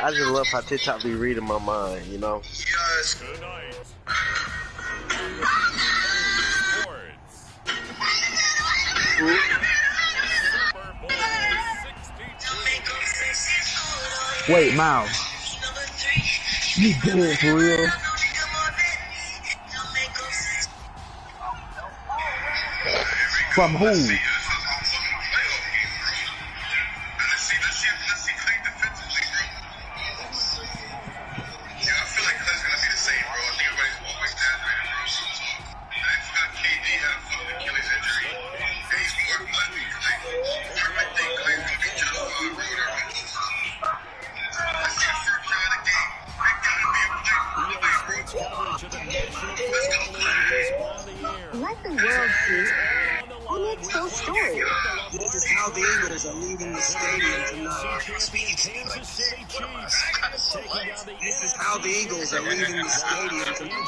I just love how TikTok be reading my mind, you know. Yes. Wait, Miles. You good for real? From who? Let the world see who needs full story. This is how the Eagles are leaving the stadium tonight. This is how the Eagles are leaving the stadium tonight.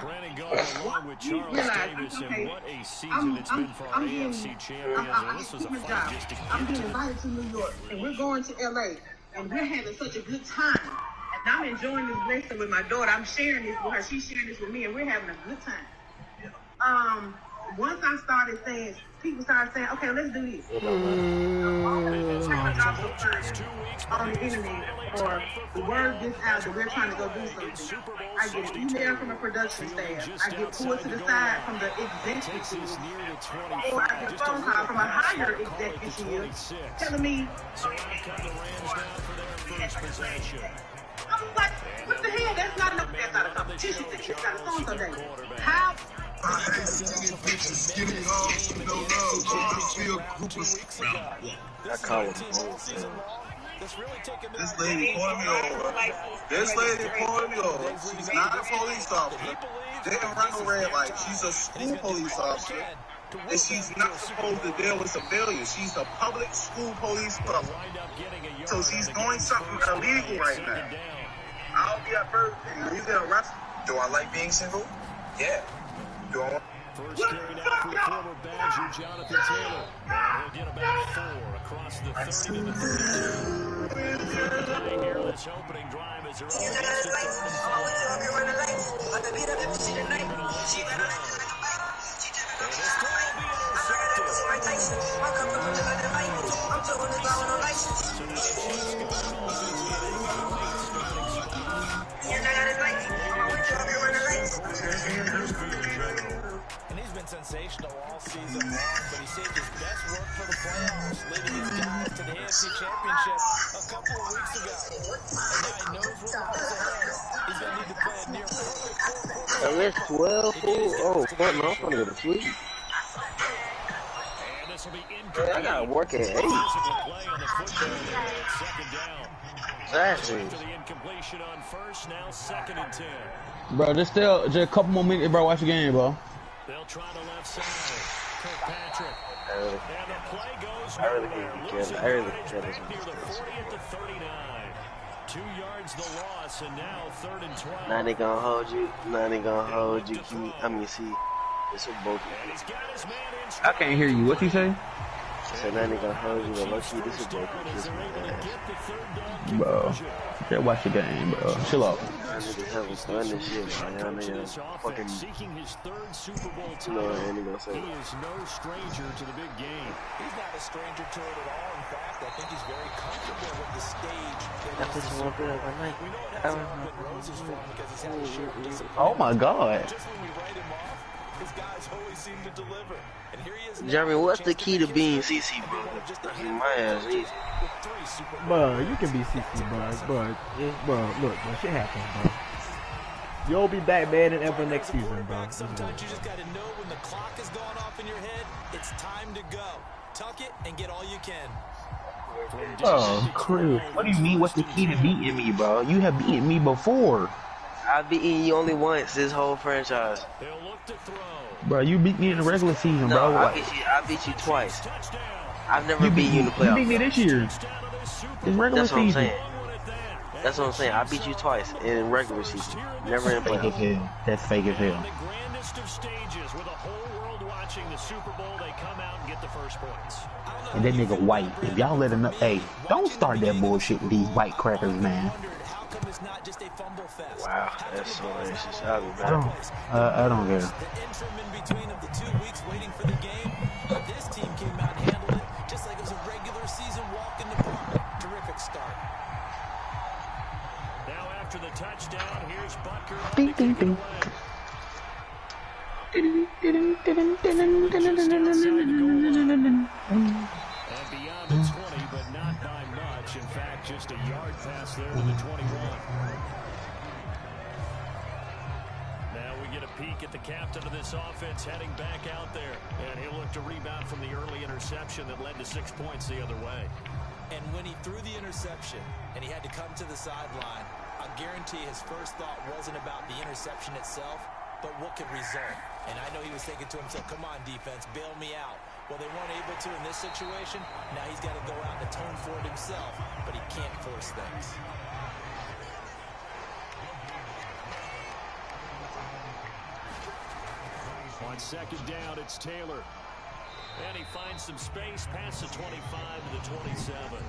Brandon going along with Charles Davis, and what a season it's been for our AFC champions. This was a fight just to get I'm being invited to New York, and we're going to LA, and we're having such a good time. And I'm enjoying this lesson with my daughter. I'm sharing this with her. She's sharing this with me, and we're having a good time. Once I started saying, people started saying, okay, let's do this. On the internet, or the word gets out that we're trying to go do something. I get an email from a production staff. I get pulled to the side from the executive, or I get a phone call from a higher executive telling me, I'm like, what the hell? That's not enough. That's not a competition. That's not a song today. How? I call him. This lady pulling me over. This lady pulling me over. She's not a police officer. Didn't run a red light. She's a school police officer. And she's not supposed to deal with civilians. She's a public school police officer. So she's doing something illegal right now. I'll be at first. You get arrested. Do I like being single? Yeah. Do I want... First carried out for the former Badger, Jonathan Taylor. He'll get about 4 across the 30 to the 32. Here, this opening drive as they're all against the 3rd and 4. And this throw will be intercepted. And he's been sensational all season long, but he saved his best work for the playoffs, leading his guys to the AFC Championship a couple of weeks ago. And now he knows what lies ahead. He's going to need to play a near perfect 4 quarters. That's 12. Oh, fuck no, I'm gonna go to sleep. And this will be I gotta work at 8. Exactly. Bro, just a couple more minutes, bro. Watch the game, bro. They'll try the left side. Kirkpatrick. And the play goes I really can't nowhere. I really can't Near the 40th to 39. 2 yards the loss, and now 3rd and 12. Now they gonna hold you. Now they gonna hold you. See, it's a both. I can't hear you. What you say? So now they gonna hold you. But lucky, this is both. Bro, just watch the game, bro. Chill out. I need to have us done this shit, man. Fucking. Seeking his 3rd Super Bowl You know what Andy gonna say? He is no stranger to the big game. He's not a stranger to it at all. In fact, I think he's very comfortable with the stage. That's what you want to do every night. We know it hasn't been roses for him because he's had a share of disappointment. Oh my God. Just when we write him off, his guys always seem to deliver. And here he is. Jeremy, what's the key to being CC, bro? My ass easy. Bro, you can be CC, bro. Bro, look, bro, shit happens, bro. You'll be back better than ever next season, bro. Sometimes you just gotta know when the clock has gone off in your head, it's time to go. Tuck it and get all you can. Oh, Chris. What do you mean, what's the key to beating me, bro? You have beaten me before. I've beaten you only once this whole franchise. They'll look to throw. Bro, you beat me in the regular season, No, bro. I beat you twice. I've never beat you in the playoffs. You beat me this year. It's regular That's what I'm season. saying. That's what I'm saying. I beat you twice in regular season, never in Fake as playoffs. hell. That's fake as hell. The grandest of stages with the whole world watching the Super Bowl, they come out and get the first points. And that nigga white. If y'all let him know, hey, don't start that bullshit with these white crackers, man. Wow, that's so racist. I'll be I don't care. The interim in between of the 2 weeks waiting for the game, this team came out and handled it just like it was a regular season walk in the park. Terrific start. Now after the touchdown, here's Butker. Ding, ding, ding. And beyond the 20, but not by much. In fact, just a yard pass there to the 21. Now we get a peek at the captain of this offense heading back out there. And he'll look to rebound from the early interception that led to 6 points the other way. And when he threw the interception and he had to come to the sideline, I guarantee his first thought wasn't about the interception itself, but what could result. And I know he was thinking to himself, come on, defense, bail me out. Well, they weren't able to in this situation. Now he's got to go out and atone for it himself, but he can't force things. On second down, it's Taylor. And he finds some space past the 25 to the 27.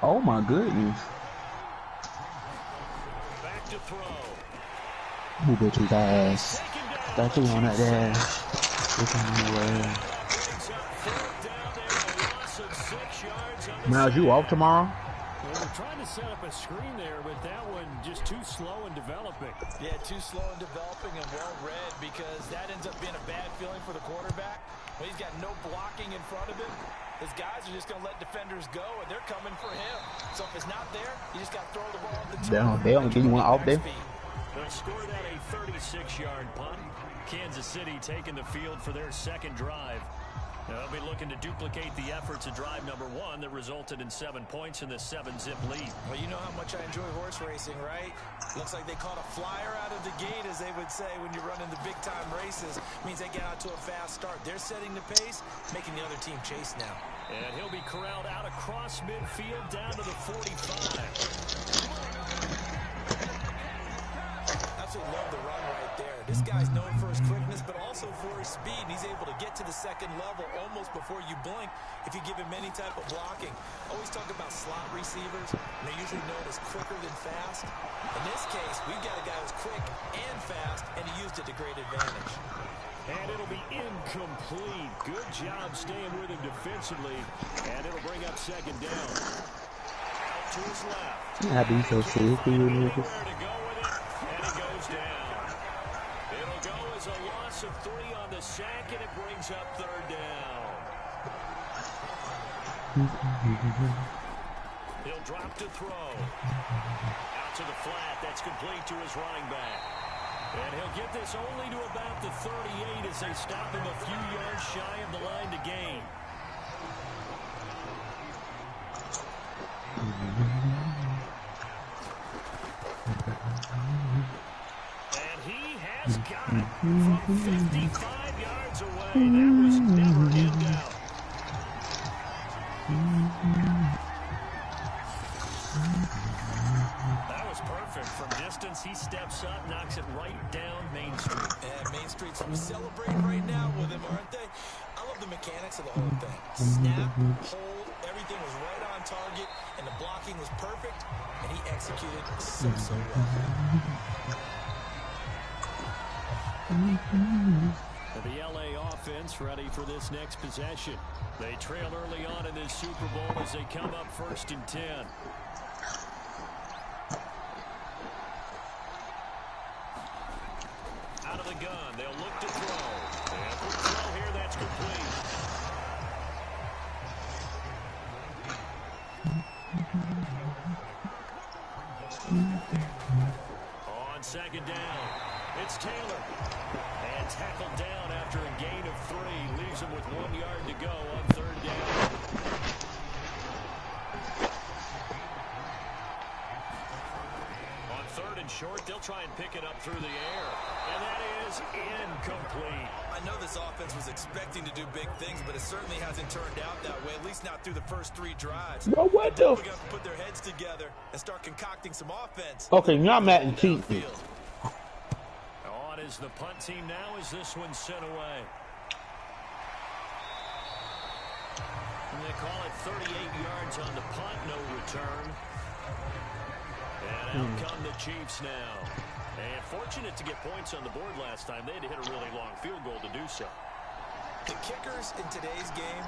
Oh my goodness. Back to throw. Move it too fast. Start to on that dash. Look on the way. Miles, you off tomorrow? Well, we're trying to set up a screen there, but that one just too slow in developing. Yeah, too slow in developing and well read, because that ends up being a bad feeling for the quarterback. When he's got no blocking in front of him, his guys are just going to let defenders go, and they're coming for him. So if it's not there, you just got to throw the ball at the top. They don't give you one off there. They'll score that a 36-yard punt. Kansas City taking the field for their second drive. They'll be looking to duplicate the efforts of drive number 1 that resulted in 7 points in the 7-zip lead. Well, you know how much I enjoy horse racing, right? Looks like they caught a flyer out of the gate, as they would say when you're running the big-time races. Means they get out to a fast start. They're setting the pace, making the other team chase now. And he'll be corralled out across midfield down to the 45. Absolutely love the run right there. This guy's known for his quickness, but also for his speed. And he's able to get to the second level almost before you blink if you give him any type of blocking. Always talk about slot receivers, and they're usually known as quicker than fast. In this case, we've got a guy who's quick and fast, and he used it to great advantage. And it'll be incomplete. Good job staying with him defensively. And it'll bring up second down. Out to his left. I'd be so sick for you niggas. Where to go with it, and it goes down. It'll go as a loss of 3 on the sack, and it brings up third down. He'll drop to throw. Out to the flat. That's complete to his running back. And he'll get this only to about the 38 as they stop him a few yards shy of the line to gain. And he has got it from 55 yards away. That was never in doubt. That was perfect. From distance, he steps up, knocks it right down Main Street. And Main Street's celebrating right now with him, aren't they? I love the mechanics of the whole thing. Snap, hold, everything was right on target, and the blocking was perfect, and he executed so well. The LA offense ready for this next possession. They trail early on in this Super Bowl as they come up 1st and 10. Out of the gun, they'll look to throw. And for the throw here, that's complete. On second down, it's Taylor. And tackled down after a gain of 3. Leaves him with 1 yard to go on third down. On 3rd and and short. They'll try and pick it up through the air. And that is incomplete. I know this offense was expecting to do big things, but it certainly hasn't turned out that way, at least not through the first 3 drives. Bro, what the? We're going to put their heads together and start concocting some offense. Okay, now I'm at cheat me. On is the punt team now as this one's sent away. And they call it 38 yards on the punt, no return. And out come the Chiefs now. And fortunate to get points on the board last time. They had to hit a really long field goal to do so. The kickers in today's game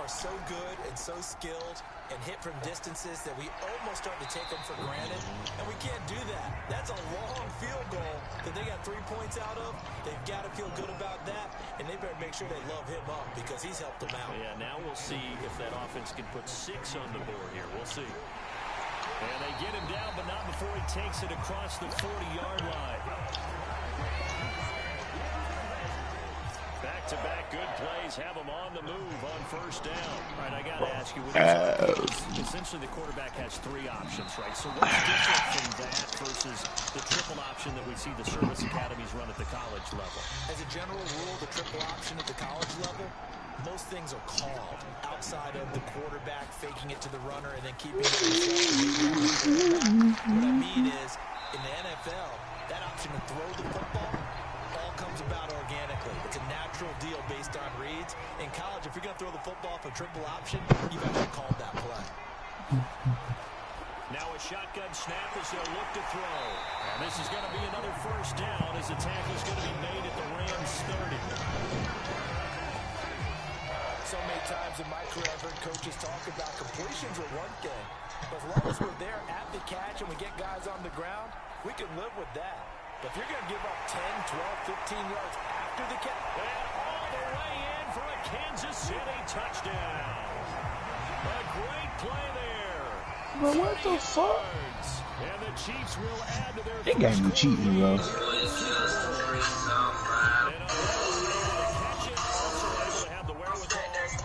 are so good and so skilled and hit from distances that we almost start to take them for granted. And we can't do that. That's a long field goal that they got 3 points out of. They've got to feel good about that. And they better make sure they love him up because he's helped them out. Yeah, now we'll see if that offense can put 6 on the board here. We'll see. And they get him down, but not before he takes it across the 40-yard line. Back-to-back good plays have him on the move on first down. All right, I got to ask you, with this essentially the quarterback has 3 options, right? So what's different from that versus the triple option that we see the service academies run at the college level? As a general rule, the triple option at the college level, most things are called outside of the quarterback faking it to the runner and then keeping it himself. What I mean is, in the NFL, that option to throw the football all comes about organically. It's a natural deal based on reads. In college, if you're going to throw the football for triple option, you've actually called that play. Now a shotgun snap as they'll look to throw. And this is going to be another first down as the tackle is going to be made at the Rams 30. So many times in my career, I've heard coaches talk about completions are one thing. But as long as we're there at the catch and we get guys on the ground, we can live with that. But if you're going to give up 10, 12, 15 yards after the catch, and all the way in for a Kansas City touchdown. A great play there. Bro, what the fuck? And the Chiefs will add to their They got me cheating, bro.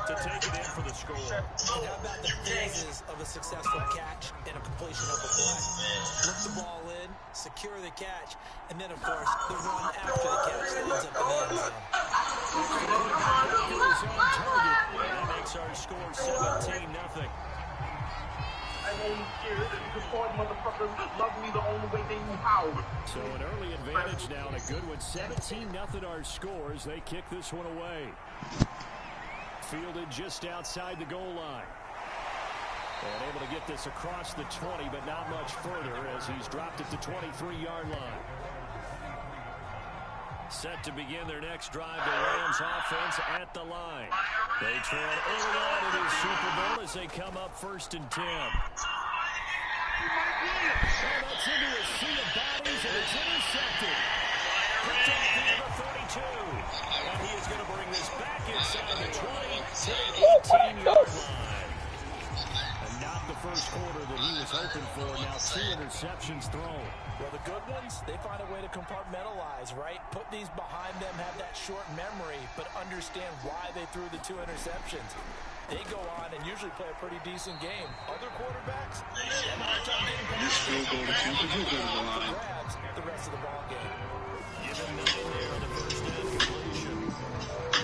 To take it in for the score. And how about the phases of a successful catch and a completion of a play? Look the ball in, secure the catch, and then, of course, the run after the catch that ends up in the end zone. That makes our score 17-0. So an early advantage now and a good one. 17-0 our scores. They kick this one away. Fielded just outside the goal line. And able to get this across the 20, but not much further as he's dropped at the 23-yard line. Set to begin their next drive, the Rams offense at the line. They trail early on in his Super Bowl as they come up 1st and 10. And that's into a sea of bodies, and it's intercepted. Picked off the number 42. And he is going to bring this back inside the 20 to the 18-yard line. And not the first quarter that he was hoping for. Now 2 interceptions thrown. Well, the good ones, they find a way to compartmentalize, right? Put these behind them, have that short memory, but understand why they threw the 2 interceptions. They go on and usually play a pretty decent game. Other quarterbacks, they have a hard time getting past grabs the rest of the ball game. Give him 9 there on the first down completion.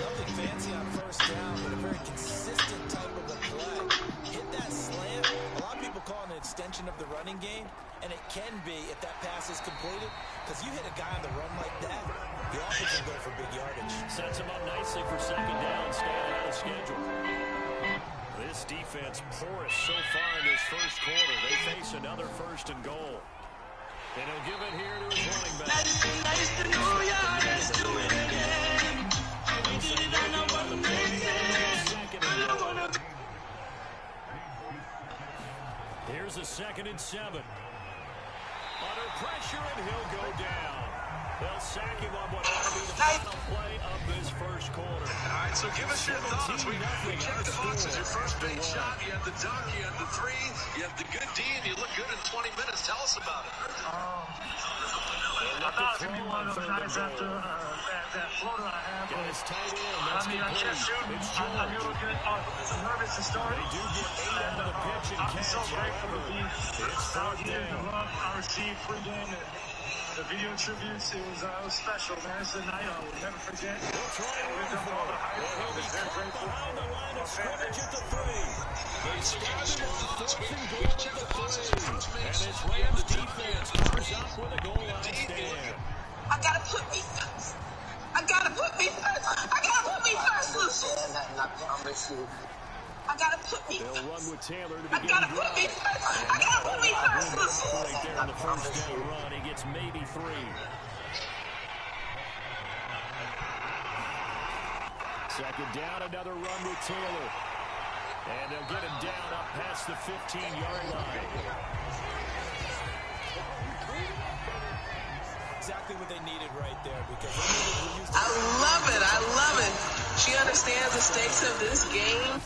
Nothing fancy on first down, but a very consistent type of a play. Hit that slant. A lot of people call it an extension of the running game, and it can be if that pass is completed, because you hit a guy on the run like that, the offense can go for big yardage. Sets him up nicely for 2nd down, staying out of schedule. This defense porous so far in this first quarter. They face another 1st and goal. And he'll give it here to his running back. Here's a 2nd and 7. Under pressure, and he'll go down. They'll sack him on what ought to be the final play of this first quarter. All right, so give us your thoughts. We checked the boxes. Your first big shot, you had the dunk, you had the three, you had the good D, and you look good in 20 minutes. Tell us about it. I thought it was one of those nights after that floater I had. Got his tight end. I mean, I kept shooting. I knew it was good. I was nervous to start. They do get 8 on the pitch and catch. I'm so grateful to be out here. The love I received pregame and the video tributes, it was special, man. It's a night I will never forget. We'll try and win them all the hype. He'll be caught behind the line of scrimmage at the 3. They start him on 4th and goal at the 3. And it's Rams defense comes up with a goal line stand. I gotta put me first. I gotta put me first. I gotta put me first, Lucius. I gotta put me first. They'll run with Taylor to I begin gotta put me first. I gotta put me first, Lucius. Right there in the first down run. He gets maybe 3. Second down, another run with Taylor. And they'll get him down up past the 15-yard line. Exactly what they needed right there because I love it. I love it. She understands the stakes of this game.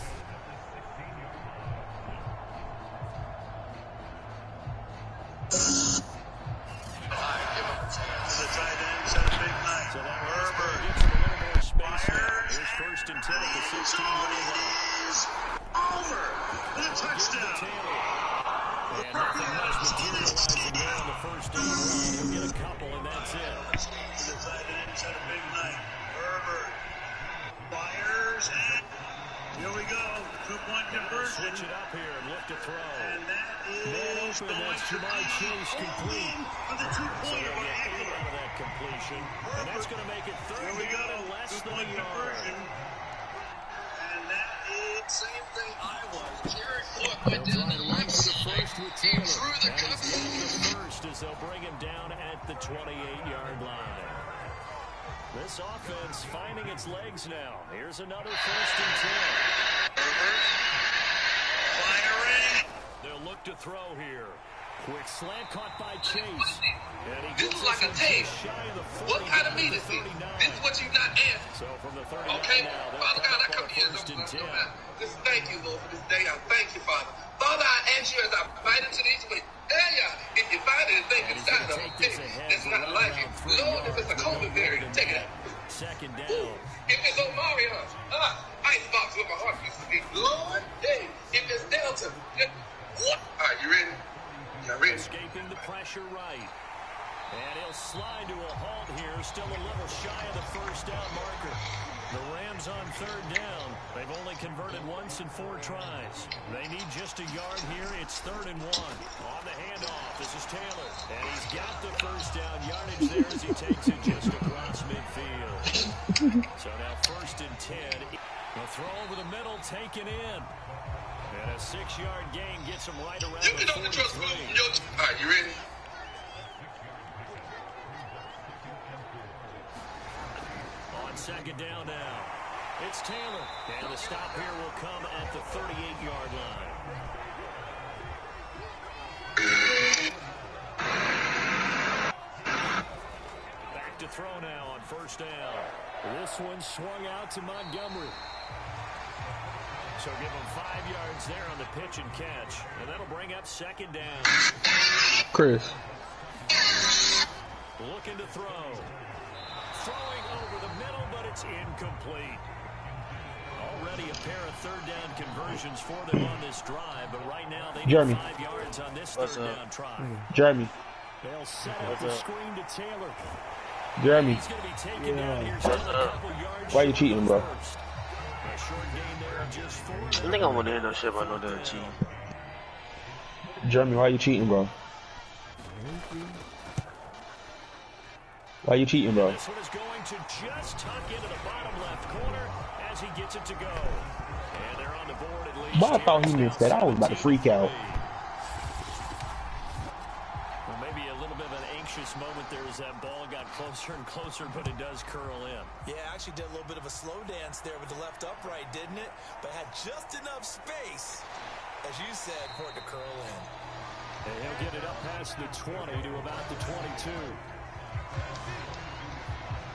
The tight end set a big night. So that Herbert gets him a little more space now. Here's 1st and 10 at the 16-yard line. Over. The touchdown. And nothing much materializing there on the first down run. He'll get a couple, and that's it. The tight end set a big night. Herbert fires, and here we go. 2-point conversion. Switch it up here and lift a throw. And that is open, that's Jamar Chase complete. For the 2-pointer by Out Eckler. of that completion. And that's going to make it 3rd Here we go. and less than a 2-point yard. conversion. And that is same thing I was. Jared Cook went down the left side. He drew the cover. First as they'll bring him down at the 28-yard line. This offense finding its legs now. Here's another 1st and 10. Firing. They'll look to throw here. Quick slant caught by Chase. And he This gets is like a tape. shy of the 40, What kind of meat is this? 39. This is what you not asked. So from the 39 Okay? now, they'll Father God, I come come up here. on 1st and 10. Just thank you, Lord, for this day. I thank you, Father. Father, I ask you as I bite into these ways. If you find anything inside of me that's not like it, Lord, if it's a COVID variant, take it out. Second down. If it's Omarion, icebox with my heart used to be. Lord, hey, if it's Delta, what? All right, you ready? You ready? Escaping the pressure right. And he'll slide to a halt here, still a little shy of the first down marker. The Rams on 3rd down. They've only converted once in 4 tries. They need just a yard here. It's 3rd and 1. On the handoff, this is Taylor. And he's got the first down yardage there as he takes it just across midfield. So now 1st and 10. The throw over the middle taken in. And a 6-yard gain gets him right around You the can only trust 43. me. All right, you ready? On 2nd down now. It's Taylor. And the stop here will come at the 38-yard line. Back to throw now on 1st down. This one swung out to Montgomery. So give him 5 yards there on the pitch and catch. And that'll bring up 2nd down. Chris. Looking to throw. Throwing over the middle, but it's incomplete. Already a pair of 3rd down conversions for them on this drive, but right now they need 5 yards on this 3rd down try. Jeremy. They'll set up the screen to Taylor. Jeremy. He's going to be taken down here still a couple yards. Why you cheating, bro? A short gain there of just 4. I think I want to hear no shit about no damn cheating. Jeremy, why you cheating, bro? Why you cheating, bro? This one is going to just tuck into the bottom left corner as he gets it to go. And they're on the board at least. But I thought he missed that. I was about to freak out. Well, maybe a little bit of an anxious moment there as that ball got closer and closer, but it does curl in. Yeah, actually did a little bit of a slow dance there with the left upright, didn't it? But had just enough space, as you said, for it to curl in. And he'll get it up past the 20 to about the 22.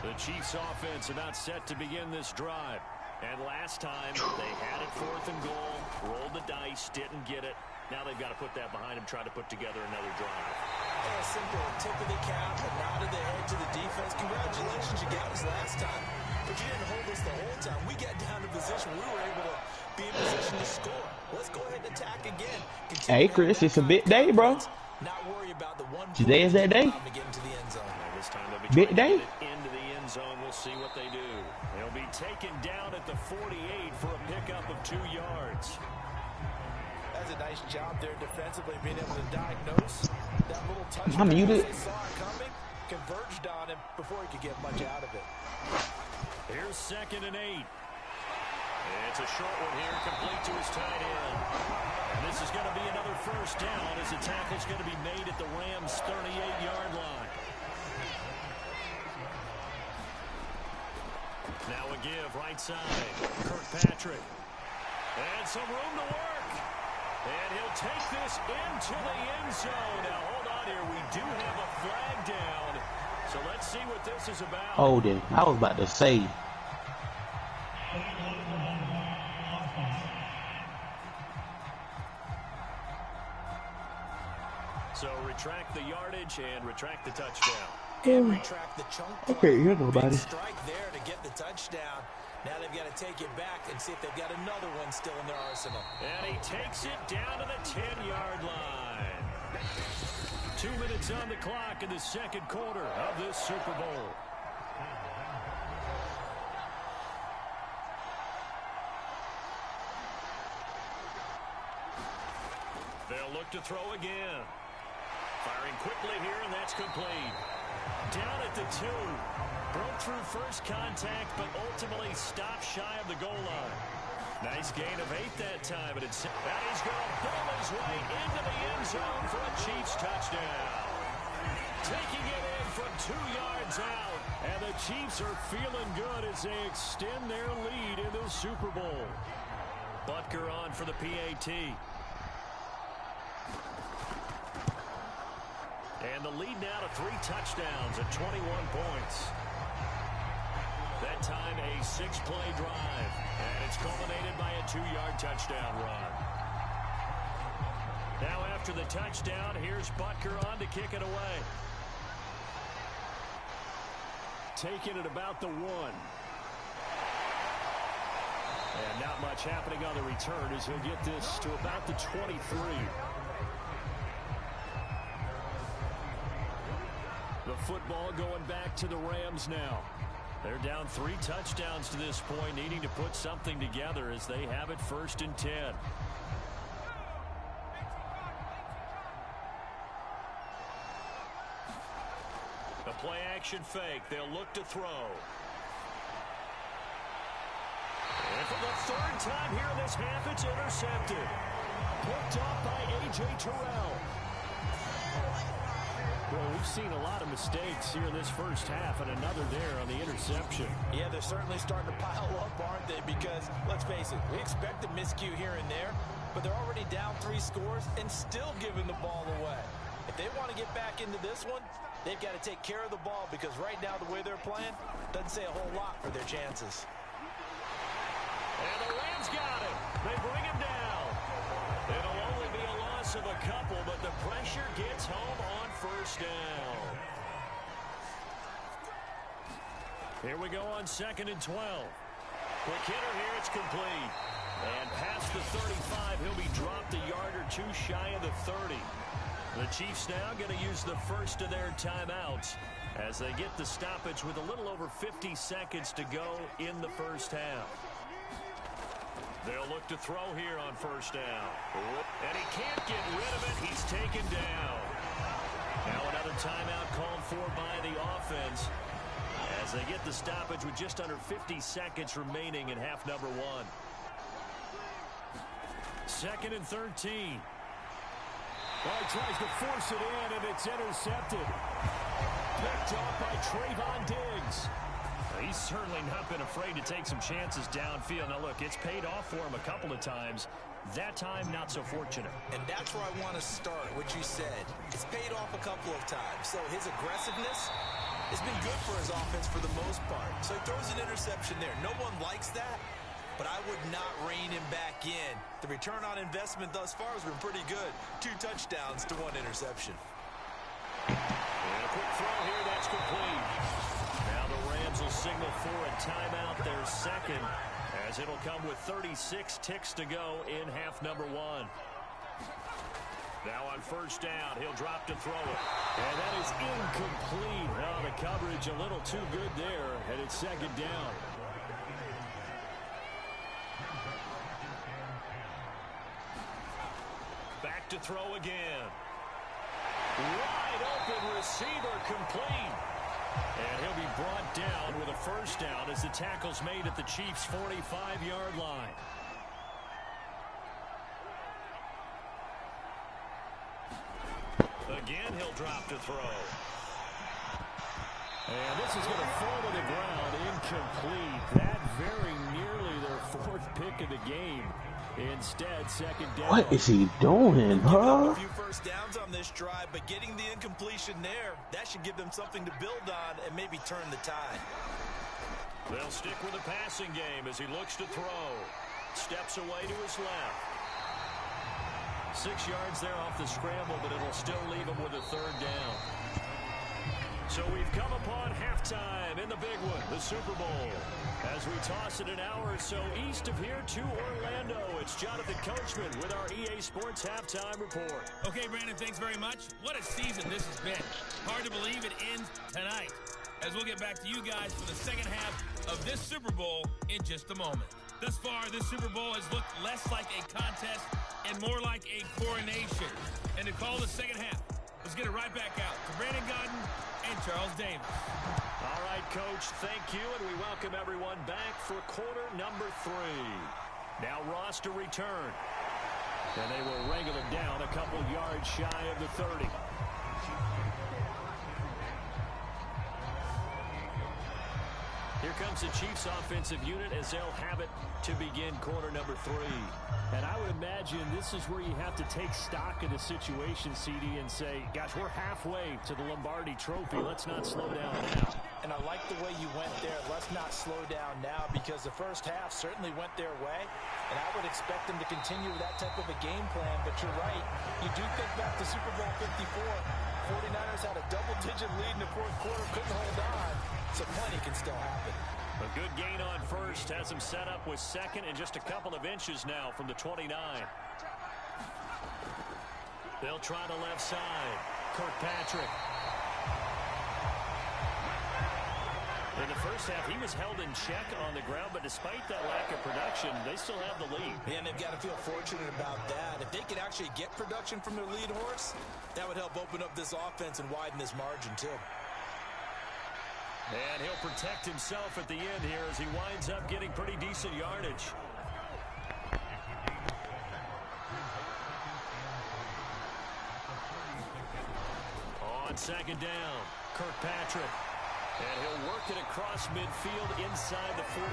The Chiefs offense about set to begin this drive. And last time, they had it 4th and goal, rolled the dice, didn't get it. Now they've got to put that behind them, try to put together another drive. Yeah, simple. Tip of the cap, a nod of the head to the defense. Congratulations, you got us last time. But you didn't hold us the whole time. We got down to position. We were able to be in position to score. Let's go ahead and attack again. Hey, Chris, it's a big day, bro. Not worry about the one Today is that day. to get into the end zone. This time they'll be Big day. into the end zone. We'll see what they do. They'll be taken down at the 48 for a pickup of 2 yards. That's a nice job there defensively, being able to diagnose that little touch. I'm muted. They saw it coming, converged on him before he could get much out of it. Here's 2nd and 8. It's a short one here, complete to his tight end. And this is going to be another first down as the tackle's going to be made at the Rams' 38-yard line. Now a give, right side. Kirkpatrick. And some room to work. And he'll take this into the end zone. Now, hold on here. We do have a flag down. So let's see what this is about. Holding. I was about to say. So retract the yardage and retract the touchdown. And retract the chunk. Okay, here's nobody. Strike there to get the touchdown. Now they've got to take it back and see if they've got another one still in their arsenal. And he takes it down to the 10-yard line. 2 minutes on the clock in the second quarter of this Super Bowl. They'll look to throw again. Firing quickly here, and that's complete. Down at the 2. Broke through first contact, but ultimately stopped shy of the goal line. Nice gain of 8 that time, and he's going to pull his way into the end zone for a Chiefs touchdown. Taking it in from 2 yards out, and the Chiefs are feeling good as they extend their lead in the Super Bowl. Butker on for the PAT. And the lead now to 3 touchdowns at 21 points. That time a 6-play drive. And it's culminated by a 2-yard touchdown run. Now after the touchdown, here's Butker on to kick it away. Taking it about the 1. And not much happening on the return as he'll get this to about the 23. The football going back to the Rams now. They're down 3 touchdowns to this point, needing to put something together as they have it 1st and 10. A play action fake. They'll look to throw. And for the 3rd time here in this half, it's intercepted. Picked off by A.J. Terrell. Well, we've seen a lot of mistakes here in this first half, and another there on the interception. Yeah, they're certainly starting to pile up, aren't they? Because, let's face it, we expect a miscue here and there, but they're already down 3 scores and still giving the ball away. If they want to get back into this one, they've got to take care of the ball, because right now the way they're playing doesn't say a whole lot for their chances. And the Rams got him. They bring him down. It'll only be a loss of a couple, but the pressure gets home on 1st down. Here we go on 2nd and 12. Quick hitter here, it's complete. And past the 35, he'll be dropped a yard or 2 shy of the 30. The Chiefs now going to use the first of their timeouts as they get the stoppage with a little over 50 seconds to go in the first half. They'll look to throw here on 1st down. And he can't get rid of it. He's taken down. Now another timeout called for by the offense as they get the stoppage with just under 50 seconds remaining in half number 1. 2nd and 13. Well, he tries to force it in, and it's intercepted. Picked off by Trayvon Diggs. He's certainly not been afraid to take some chances downfield. Now, look, it's paid off for him a couple of times. That time, not so fortunate. And that's where I want to start, what you said. It's paid off a couple of times. So his aggressiveness has been good for his offense for the most part. So he throws an interception there. No one likes that, but I would not rein him back in. The return on investment thus far has been pretty good. 2 touchdowns to 1 interception. And a quick throw here, that's complete. Now the Rams will signal for a timeout, their second, as it'll come with 36 ticks to go in half number 1. Now on first down, he'll drop to throw it. And that is incomplete. Oh, the coverage a little too good there, and it's second down. Back to throw again. Wide open receiver, complete. And he'll be brought down with a first down as the tackle's made at the Chiefs' 45-yard line. Again, he'll drop to throw. And this is going to fall to the ground, incomplete. That very nearly their 4th pick of the game. Instead, second down. What is he doing, huh? A few first downs on this drive, but getting the incompletion there, that should give them something to build on and maybe turn the tide. They'll stick with the passing game as he looks to throw. Steps away to his left. 6 yards there off the scramble, but it'll still leave him with a third down. So we've come upon halftime in the big one, the Super Bowl. As we toss it an hour or so east of here to Orlando, it's Jonathan Coachman with our EA Sports Halftime Report. Okay, Brandon, thanks very much. What a season this has been. Hard to believe it ends tonight, as we'll get back to you guys for the second half of this Super Bowl in just a moment. Thus far, this Super Bowl has looked less like a contest and more like a coronation. And to call the second half, let's get it right back out to Brandon Godden and Charles Davis. All right, Coach, thank you, and we welcome everyone back for quarter number 3. Now Ross to return. And they will wrangle it down a couple yards shy of the 30. Here comes the Chiefs offensive unit as they'll have it to begin quarter number 3. And I would imagine this is where you have to take stock of the situation, CD, and say, gosh, we're halfway to the Lombardi Trophy. Let's not slow down now. And I like the way you went there. Let's not slow down now, because the first half certainly went their way. And I would expect them to continue with that type of a game plan. But you're right. You do think back to Super Bowl 54. 49ers had a double-digit lead in the 4th quarter, couldn't hold on. So plenty can still happen. A good gain on first has him set up with second and just a couple of inches now from the 29. They'll try the left side. Kirkpatrick. In the first half, he was held in check on the ground, but despite that lack of production, they still have the lead. And they've got to feel fortunate about that. If they could actually get production from their lead horse, that would help open up this offense and widen this margin, too. And he'll protect himself at the end here as he winds up getting pretty decent yardage. On second down, Kirkpatrick. And he'll work it across midfield inside the 45.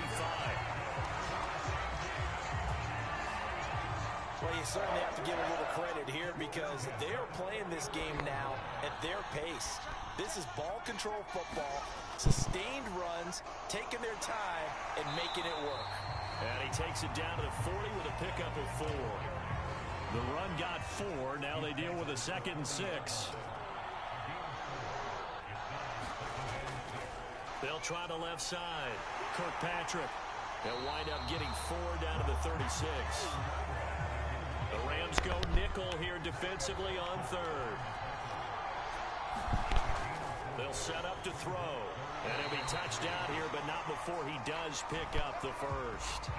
Well, you certainly have to give a little credit here because they're playing this game now at their pace. This is ball control football, sustained runs, taking their time, and making it work. And he takes it down to the 40 with a pickup of 4. The run got 4. Now they deal with a 2nd and 6. They'll try the left side. Kirkpatrick. They'll wind up getting 4 down to the 36. The Rams go nickel here defensively on 3rd. They'll set up to throw. And he'll be touched down here, but not before he does pick up the first.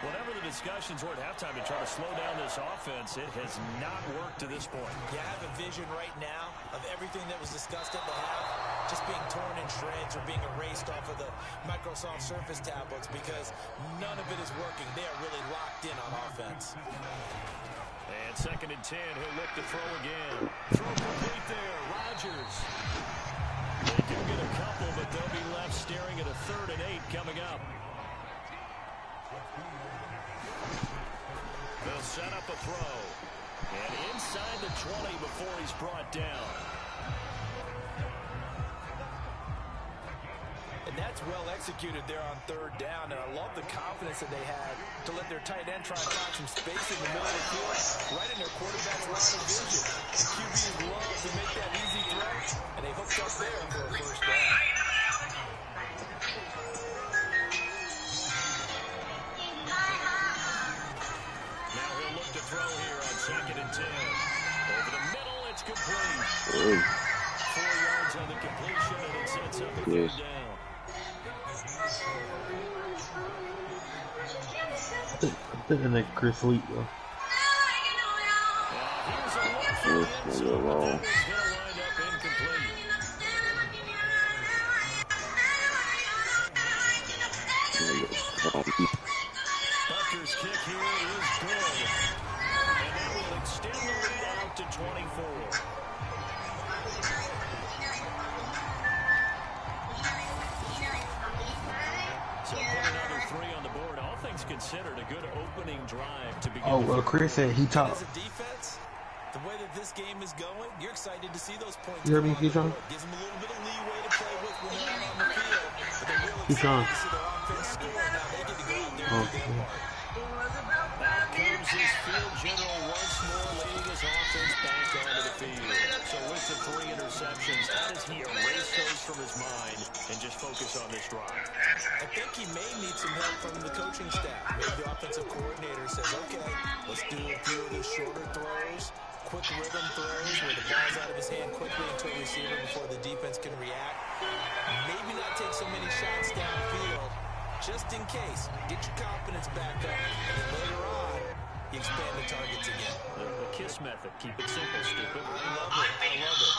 Whatever the discussions were at halftime to try to slow down this offense, it has not worked to this point. Yeah, I have a vision right now of everything that was discussed at the half just being torn in shreds or being erased off of the Microsoft Surface tablets because none of it is working. They are really locked in on offense. And 2nd and 10, he'll look to throw again. Throw complete there, Rodgers. They do get a couple, but they'll be left staring at a 3rd and 8 coming up. They'll set up a throw. And inside the 20 before he's brought down. And that's well executed there on third down. And I love the confidence that they had to let their tight end try and find some space in the middle of the field, right in their quarterback's line of vision. The QBs love to make that easy throw, and they hooked up there for a first down. Now he'll look to throw here on 2nd and 10. Over the middle, it's complete. 4 yards on the completion, and it sets up a third down. I'm thinking that Chris Lee, bro. Here's a look for the end zone, but that one's going to wind up incomplete. Bucker's kick here is good. And that will extend the lead out to 24. So put another 3 on the board. All things considered, a good opening drive to begin. Oh, well, Chris said he talked. As a defense, the way that this game is going, you're excited to see those points. You heard me, Keyshawn? Gives them a little bit of leeway to play with when they're out on the field. But they're really Keyshawn. excited to see their offense score. Now they get to go out there and do their part. Out comes his field general once more, leading his offense back onto the field. So with the 3 interceptions, how does he erase those from his mind and just focus on this drive? I think he may need some help from the coaching staff. Maybe the offensive coordinator says, okay, let's do a few of the shorter throws, quick rhythm throws where the ball's out of his hand quickly into a receiver before the defense can react. Maybe not take so many shots downfield, just in case. Get your confidence back up, and then later on, you expand the targets again. The KISS method. Keep it simple, stupid. I love it. I love it.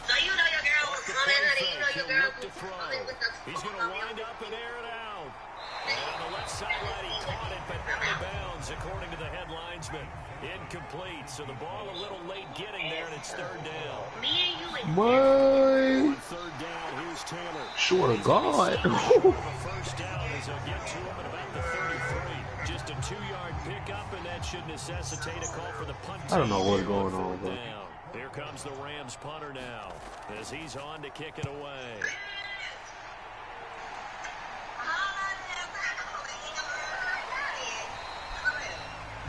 Off the play fake, he'll look to throw. He's going to wind up and air it out. And on the left sideline, he caught it, but out of bounds, according to the head linesman. Incomplete, so the ball a little late getting there, and it's third down. What? On third down, here's Taylor. Sure to God. First down as they'll get to him at about the 33. Just a 2-yard pickup, and that should necessitate a call for the punt. I don't know what's going on, bro. Here comes the Rams punter now, as he's on to kick it away.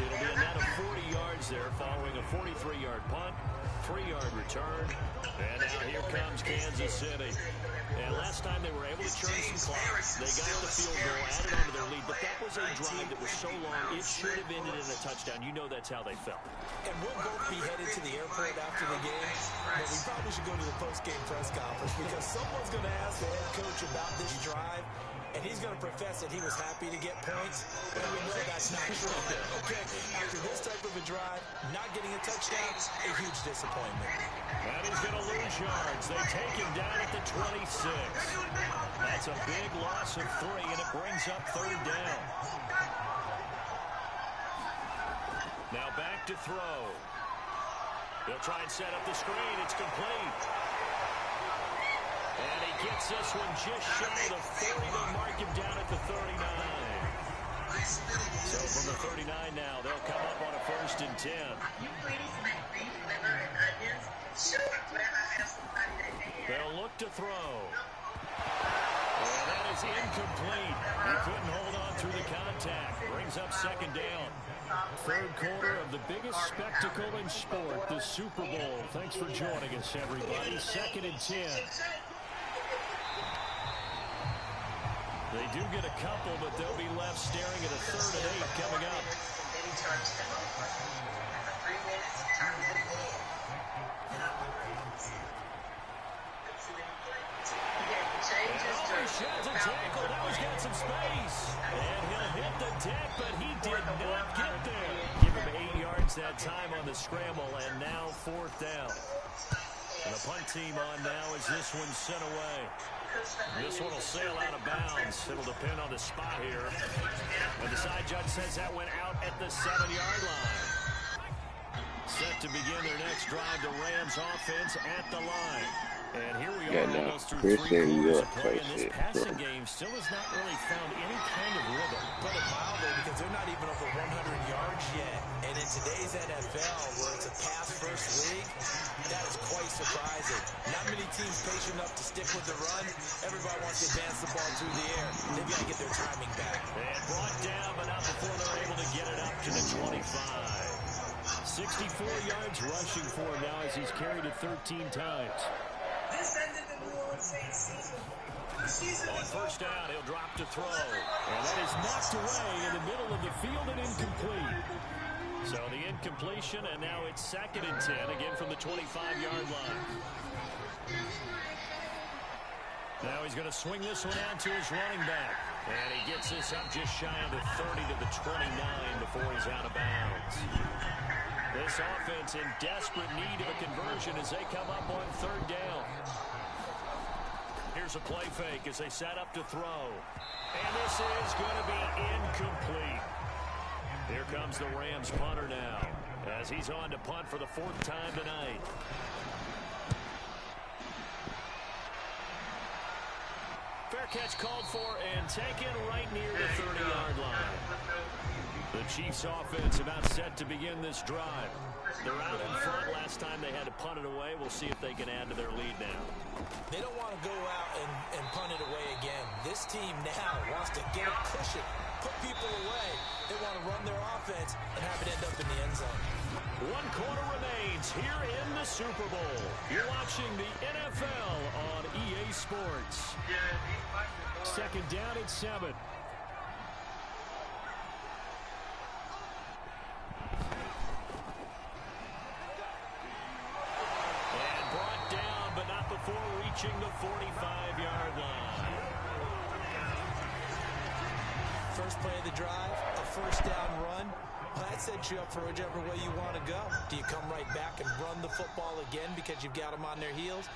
It'll be a net of 40 yards there following a 43-yard punt, 3-yard return, and now here comes Kansas City. And last time they were able to churn some clock. They got the field goal, added on to their lead, but that was a drive that was so long, it should have ended in a touchdown. You know that's how they felt. And we'll both be headed to the airport after the game, but we probably should go to the post-game press conference because someone's going to ask the head coach about this drive, and he's going to profess that he was happy to get points, but we know that's not true. Okay, after this type of a drive, not getting a touchdown, a huge disappointment. And he's going to lose yards. They take him down at the 26. That's a big loss of 3, and it brings up third down. Now back to throw. They'll try and set up the screen. It's complete. And he gets this one just shy of the 40. They'll mark him down at the 39. So from the 39 now, they'll come up on a 1st and 10. They'll look to throw. And that is incomplete. He couldn't hold on through the contact. Brings up 2nd down. Third quarter of the biggest spectacle in sport, the Super Bowl. Thanks for joining us, everybody. 2nd and 10. They do get a couple, but they'll be left staring at a 3rd and 8 coming up. Sheds a tackle. Now he's got some space. And he'll hit the deck, but he did not get there. Give him 8 yards that time on the scramble, and now 4th down. And the punt team on now as this one's sent away. This one will sail out of bounds. It'll depend on the spot here. And the side judge says that went out at the 7-yard line. set to begin their next drive. The Rams offense at the line. And here we are almost through 3 quarters of play, and this passing game still has not really found any kind of rhythm. Put it mildly, because they're not even over 100 yards yet. And in today's NFL, where it's a pass-first league, that is quite surprising. Not many teams patient enough to stick with the run. Everybody wants to advance the ball through the air. They've got to get their timing back. And brought down, but not before they're able to get it up to the 25. 64 yards rushing for him now as he's carried it 13 times. This ended the New Orleans Saints season. On first down, he'll drop to throw. And that is knocked away in the middle of the field and incomplete. So the incompletion, and now it's 2nd and 10, again from the 25-yard line. Now he's going to swing this one out to his running back. And he gets this up just shy of the 30 to the 29 before he's out of bounds. This offense in desperate need of a conversion as they come up on 3rd down. Here's a play fake as they set up to throw. And this is going to be incomplete. Here comes the Rams punter now as he's on to punt for the 4th time tonight. Fair catch called for and taken right near the 30-yard line. The Chiefs offense about set to begin this drive. They're out in front. Last time they had to punt it away. We'll see if they can add to their lead now. They don't want to go out and punt it away again. This team now wants to get a cushion, put people away. They want to run their offense and have it end up in the end zone. 1 quarter remains here in the Super Bowl. You're watching the NFL on EA Sports. 2nd down at 7. Before reaching the 45-yard line. First play of the drive, a first down run. Well, that sets you up for whichever way you want to go. Do you come right back and run the football again because you've got them on their heels?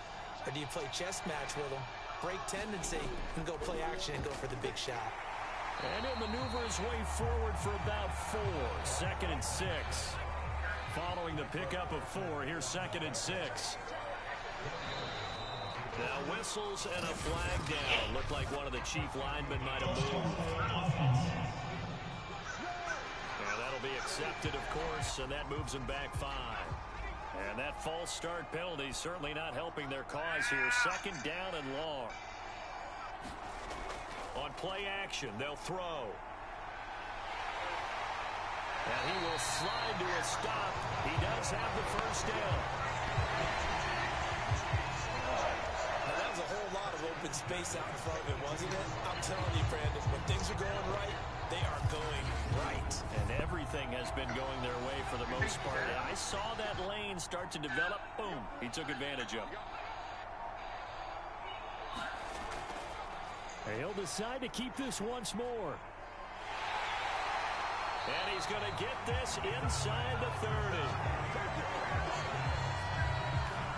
Or do you play chess match with them, break tendency, and go play action and go for the big shot? And he'll maneuver his way forward for about 4. 2nd and 6. Following the pickup of 4, here's 2nd and 6. Now whistles and a flag down. Looked like one of the chief linemen might have moved. And that'll be accepted, of course, and that moves him back 5. And that false start penalty certainly not helping their cause here. 2nd down and long. On play action, they'll throw. And he will slide to a stop. He does have the first down. A whole lot of open space out in front of it, wasn't it? I'm telling you, Brandon, when things are going right, they are going right. And everything has been going their way for the most part. I saw that lane start to develop. Boom. He took advantage of it. He'll decide to keep this once more. And he's going to get this inside the 30.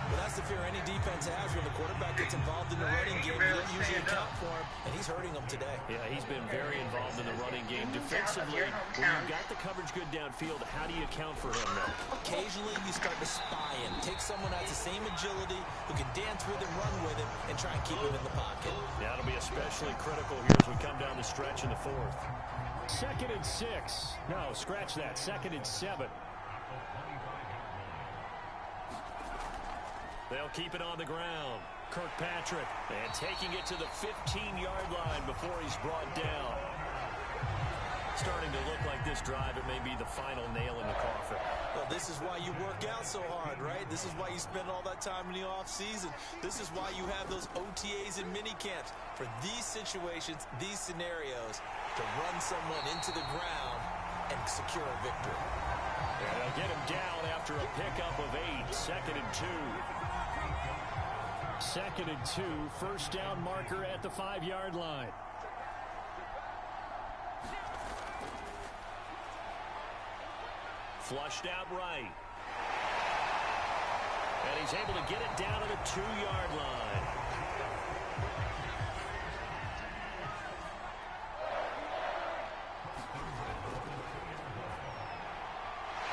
Well, that's the fear any defense has when the quarterback gets involved in the running game. You don't usually account for him, and he's hurting them today. Yeah, he's been very involved in the running game. Defensively, when you've got the coverage good downfield, how do you account for him now? Occasionally, you start to spy him. Take someone who has the same agility, who can dance with him, run with him, and try and keep him in the pocket. Yeah, it'll be especially critical here as we come down the stretch in the 4th. 2nd and 6. No, scratch that. 2nd and 7. They'll keep it on the ground. Kirkpatrick, and taking it to the 15-yard line before he's brought down. Starting to look like this drive, it may be the final nail in the coffin. Well, this is why you work out so hard, right? This is why you spend all that time in the offseason. This is why you have those OTAs and mini camps. For these situations, these scenarios, to run someone into the ground and secure a victory. And they'll get him down after a pickup of 8. 2nd and 2. 2nd and 2. First down marker at the 5-yard line. Flushed out right. And he's able to get it down to the 2-yard line.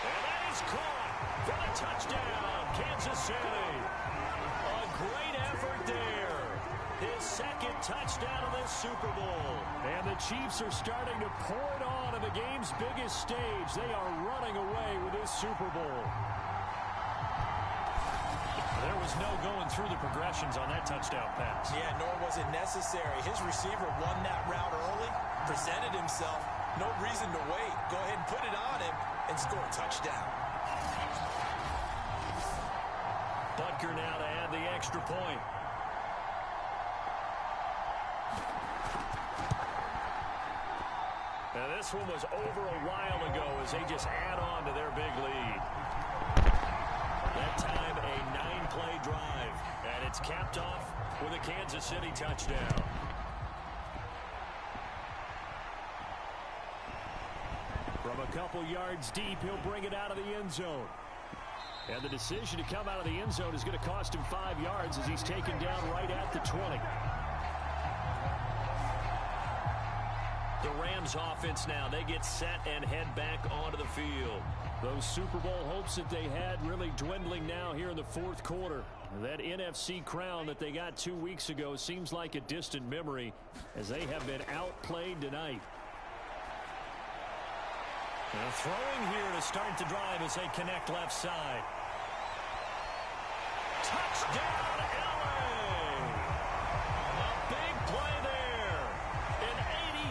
And that is caught for the touchdown, Kansas City. A great effort there. His second touchdown of the Super Bowl. And the Chiefs are starting to pour it on the game's biggest stage. They are running away with this Super Bowl. There was no going through the progressions on that touchdown pass. Yeah, nor was it necessary. His receiver won that route early, presented himself. No reason to wait. Go ahead and put it on him and score a touchdown. Butker now to add the extra point. Now this one was over a while ago as they just add on to their big lead. That time a 9-play drive, and it's capped off with a Kansas City touchdown. From a couple yards deep, he'll bring it out of the end zone. And the decision to come out of the end zone is going to cost him 5 yards as he's taken down right at the 20. The Rams offense now, they get set and head back onto the field. Those Super Bowl hopes that they had really dwindling now here in the fourth quarter. That NFC crown that they got 2 weeks ago seems like a distant memory as they have been outplayed tonight. Now throwing here to start the drive as they connect left side. Touchdown, LA! A big play there. An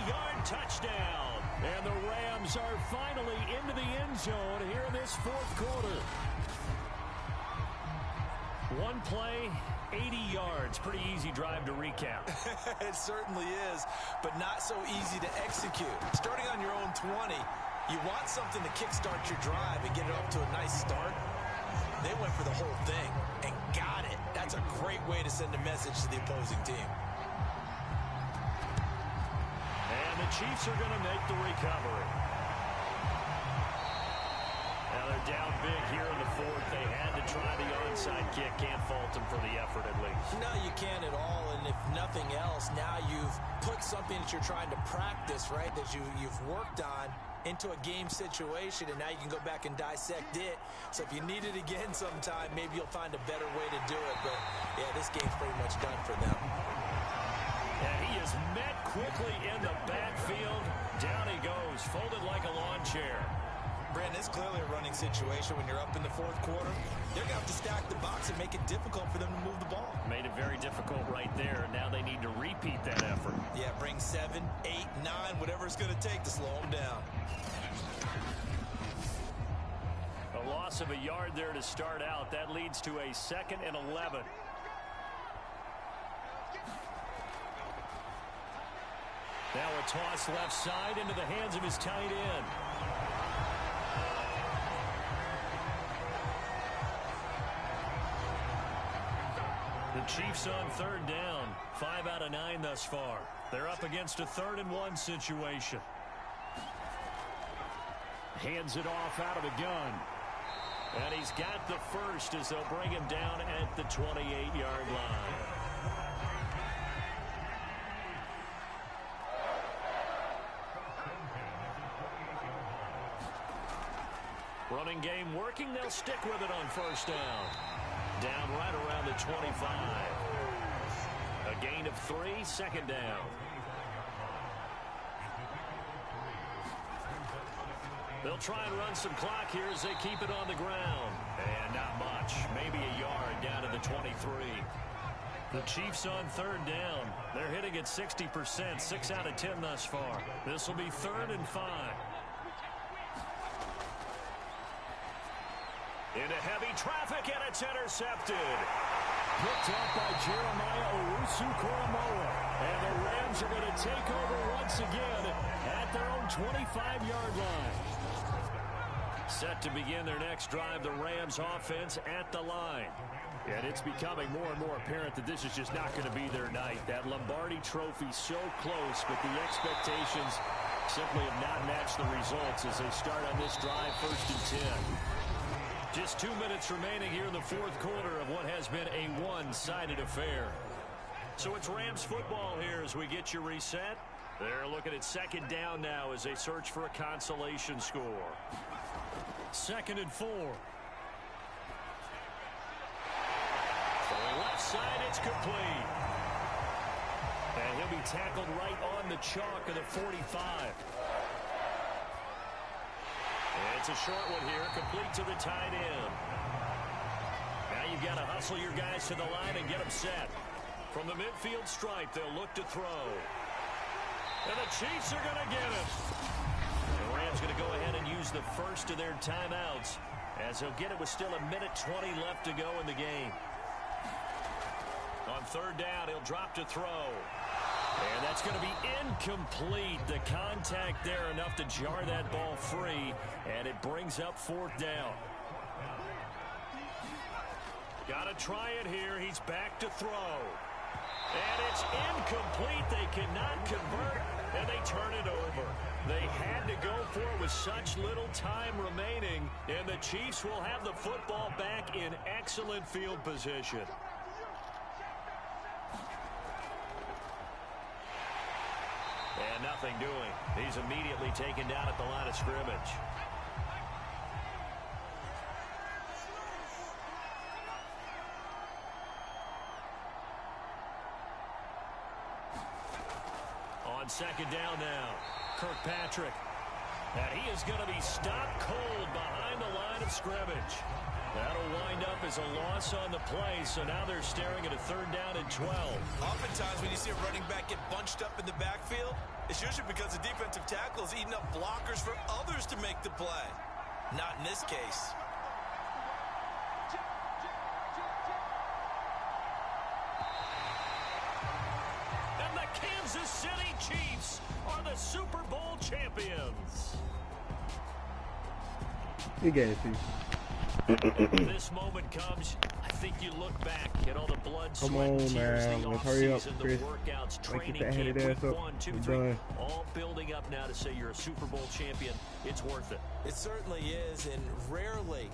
80-yard touchdown. And the Rams are finally into the end zone here in this fourth quarter. One play, 80 yards. Pretty easy drive to recap. It certainly is, but not so easy to execute. Starting on your own 20, you want something to kickstart your drive and get it off to a nice start. They went for the whole thing and got it. That's a great way to send a message to the opposing team. And the Chiefs are going to make the recovery. Now they're down big here in the fourth. They had to try the onside kick. Can't fault them for the effort at least. No, you can't at all. And if nothing else, now you've put something that you're trying to practice, right, that you've worked on into a game situation, and now you can go back and dissect it. So if you need it again sometime, maybe you'll find a better way to do it. But, yeah, this game's pretty much done for them. And he is met quickly in the backfield. Down he goes, folded like a lawn chair. Brandon, it's clearly a running situation when you're up in the fourth quarter. They're going to have to stack the box and make it difficult for them to move the ball. Made it very difficult right there. Now they need to repeat that effort. Yeah, bring 7, 8, 9, whatever it's going to take to slow them down. A loss of a yard there to start out. That leads to a 2nd and 11. Now a toss left side into the hands of his tight end. The Chiefs on 3rd down. 5 out of 9 thus far. They're up against a 3rd and 1 situation. Hands it off out of the gun. And he's got the first as they'll bring him down at the 28-yard line. Running game working. They'll stick with it on 1st down. Down right around the 25. A gain of 3, 2nd down. They'll try and run some clock here as they keep it on the ground. And not much. Maybe a yard down to the 23. The Chiefs on 3rd down. They're hitting at 60%. 6 out of 10 thus far. This will be 3rd and 5. Into heavy traffic, and it's intercepted. Picked up by Jeremiah Owusu-Koramoah. And the Rams are going to take over once again at their own 25-yard line. Set to begin their next drive, the Rams offense at the line. And it's becoming more and more apparent that this is just not going to be their night. That Lombardi trophy so close, but the expectations simply have not matched the results as they start on this drive 1st and 10. Just 2 minutes remaining here in the fourth quarter of what has been a one-sided affair. So it's Rams football here as we get you reset. They're looking at 2nd down now as they search for a consolation score. 2nd and 4. outside, it's complete. And he'll be tackled right on the chalk of the 45. It's a short one here, complete to the tight end. Now you've got to hustle your guys to the line and get them set. From the midfield stripe, they'll look to throw. And the Chiefs are going to get it. The Rams going to go ahead and use the first of their timeouts, as he'll get it with still 1:20 left to go in the game. On third down, he'll drop to throw. And that's going to be incomplete. The contact there enough to jar that ball free, and it brings up fourth down. Got to try it here. He's back to throw. And it's incomplete. They cannot convert, and they turn it over. They had to go for it with such little time remaining, and the Chiefs will have the football back in excellent field position. And nothing doing. He's immediately taken down at the line of scrimmage. On second down now, Kirkpatrick. And he is going to be stopped cold behind the line of scrimmage. That'll wind up as a loss on the play, so now they're staring at a third down and 12. Oftentimes when you see a running back get bunched up in the backfield, it's usually because the defensive tackle is eating up blockers for others to make the play. Not in this case. And the Kansas City Chiefs are the Super Bowl champions. You get it, Chiefs. This moment comes, I think you look back at all the blood, Come sweat, on, and tears, man. the Let's hurry up, offseason, Chris. the workouts, Like, training get that headed camp, ass week up. 1, 2, We're 3, done. all building up now to say you're a Super Bowl champion. It's worth it. It certainly is, and rarely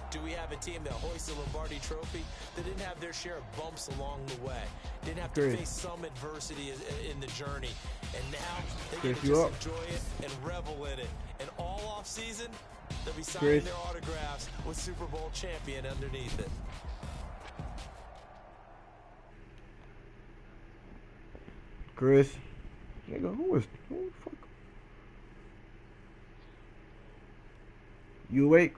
do we have a team that hoists the Lombardi Trophy that didn't have their share of bumps along the way, didn't have to Chris. face some adversity in the journey, and now they Chris, get to you just up? enjoy it and revel in it. And all off season, they'll be signing Chris. their autographs with Super Bowl champion underneath it. Chris. Nigga, who the fuck? You awake?